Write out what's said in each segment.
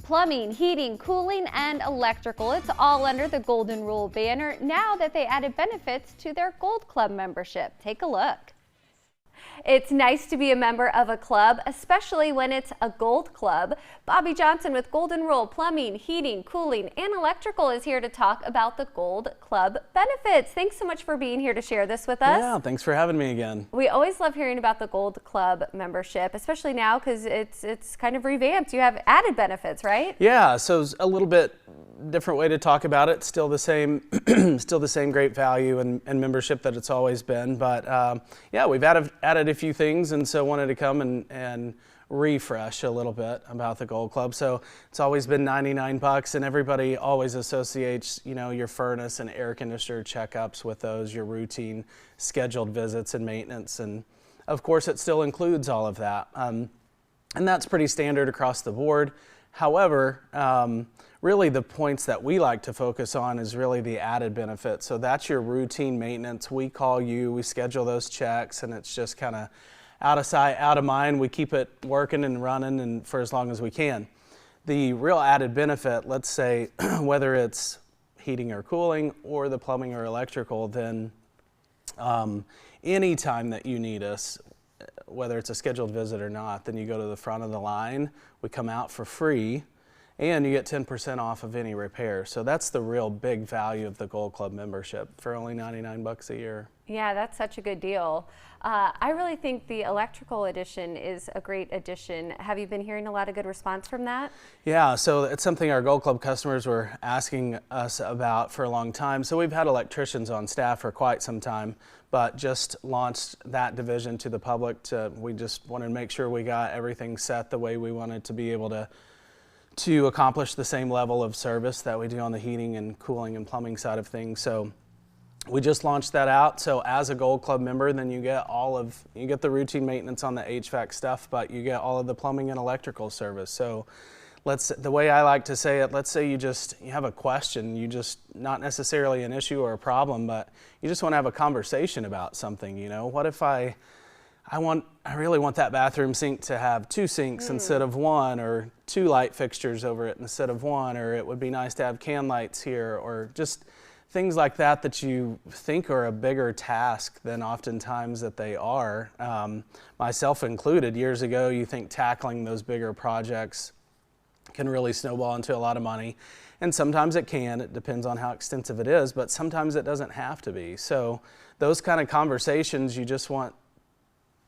Plumbing, heating, cooling, and electrical. It's all under the Golden Rule banner now that they added benefits to their Gold Club membership. Take a look. It's nice to be a member of a club, especially when it's a Gold Club. Bobby Johnson with Golden Rule Plumbing, Heating, Cooling, and Electrical is here to talk about the Gold Club benefits. Thanks so much for being here to share this with us. Yeah, thanks for having me again. We always love hearing about the Gold Club membership, especially now because it's kind of revamped. You have added benefits, right? Yeah, so it's a little bit different way to talk about it. Still the same, still the same great value and membership that it's always been. But yeah, we've added a few things, and so wanted to come and refresh a little bit about the Gold Club. So it's always been $99, and everybody always associates, you know, your furnace and air conditioner checkups with those, your routine scheduled visits and maintenance, and of course it still includes all of that, and that's pretty standard across the board. However, really the points that we like to focus on is really the added benefits. So that's your routine maintenance. We call you, we schedule those checks, and it's just kind of out of sight, out of mind. We keep it working and running and for as long as we can. The real added benefit, let's say whether it's heating or cooling or the plumbing or electrical, then anytime that you need us, whether it's a scheduled visit or not, then you go to the front of the line. We come out for free, and you get 10% off of any repair. So that's the real big value of the Gold Club membership for only $99 a year. Yeah, that's such a good deal. I really think the electrical edition is a great addition. Have you been hearing a lot of good response from that? Yeah, so it's something our Gold Club customers were asking us about for a long time. So we've had electricians on staff for quite some time, but just launched that division to the public. We just wanted to make sure we got everything set the way we wanted to be able to accomplish the same level of service that we do on the heating and cooling and plumbing side of things. So we just launched that out. So as a Gold Club member, then you get the routine maintenance on the HVAC stuff, but you get all of the plumbing and electrical service. So the way I like to say it, let's say you have a question, not necessarily an issue or a problem, but you just want to have a conversation about something, you know. What if I really want that bathroom sink to have 2 sinks instead of 1, or 2 light fixtures over it instead of 1, or it would be nice to have can lights here, or just things like that that you think are a bigger task than oftentimes that they are. Myself included, years ago, you think tackling those bigger projects can really snowball into a lot of money. And sometimes it can, it depends on how extensive it is, but sometimes it doesn't have to be. So those kind of conversations, you just want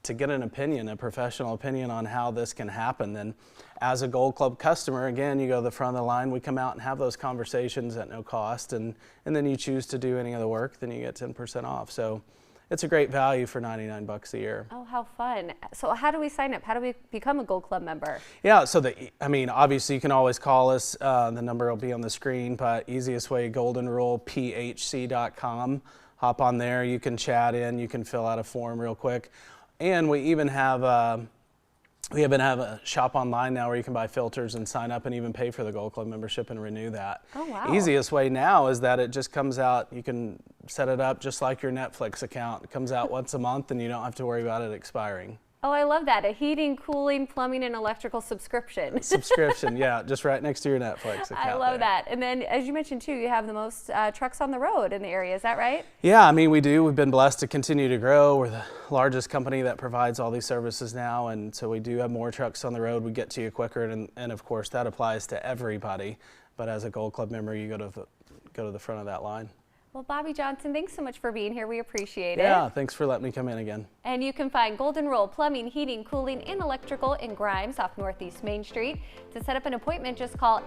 to get an opinion, a professional opinion on how this can happen. Then as a Gold Club customer, again, you go to the front of the line, we come out and have those conversations at no cost, and then you choose to do any of the work, then you get 10% off. So it's a great value for $99 a year. Oh, how fun. So how do we sign up? How do we become a Gold Club member? Yeah, so obviously you can always call us. The number will be on the screen, but easiest way, goldenrulephc.com. Hop on there, you can chat in, you can fill out a form real quick. And we even have a shop online now where you can buy filters and sign up and even pay for the Gold Club membership and renew that. Oh, wow. Easiest way now is that it just comes out, you can set it up just like your Netflix account. It comes out once a month and you don't have to worry about it expiring. Oh, I love that. A heating, cooling, plumbing, and electrical subscription. Subscription, yeah, just right next to your Netflix account. I love that. And then, as you mentioned too, you have the most trucks on the road in the area. Is that right? Yeah, we do. We've been blessed to continue to grow. We're the largest company that provides all these services now, and so we do have more trucks on the road. We get to you quicker, and of course that applies to everybody. But as a Gold Club member, you go to the front of that line. Well, Bobby Johnson, thanks so much for being here. We appreciate it. Yeah, thanks for letting me come in again. And you can find Golden Rule Plumbing, Heating, Cooling, and Electrical in Grimes off Northeast Main Street. To set up an appointment, just call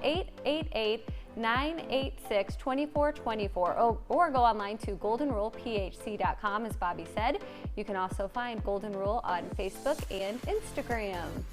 888-986-2424 or go online to goldenrulephc.com, as Bobby said. You can also find Golden Rule on Facebook and Instagram.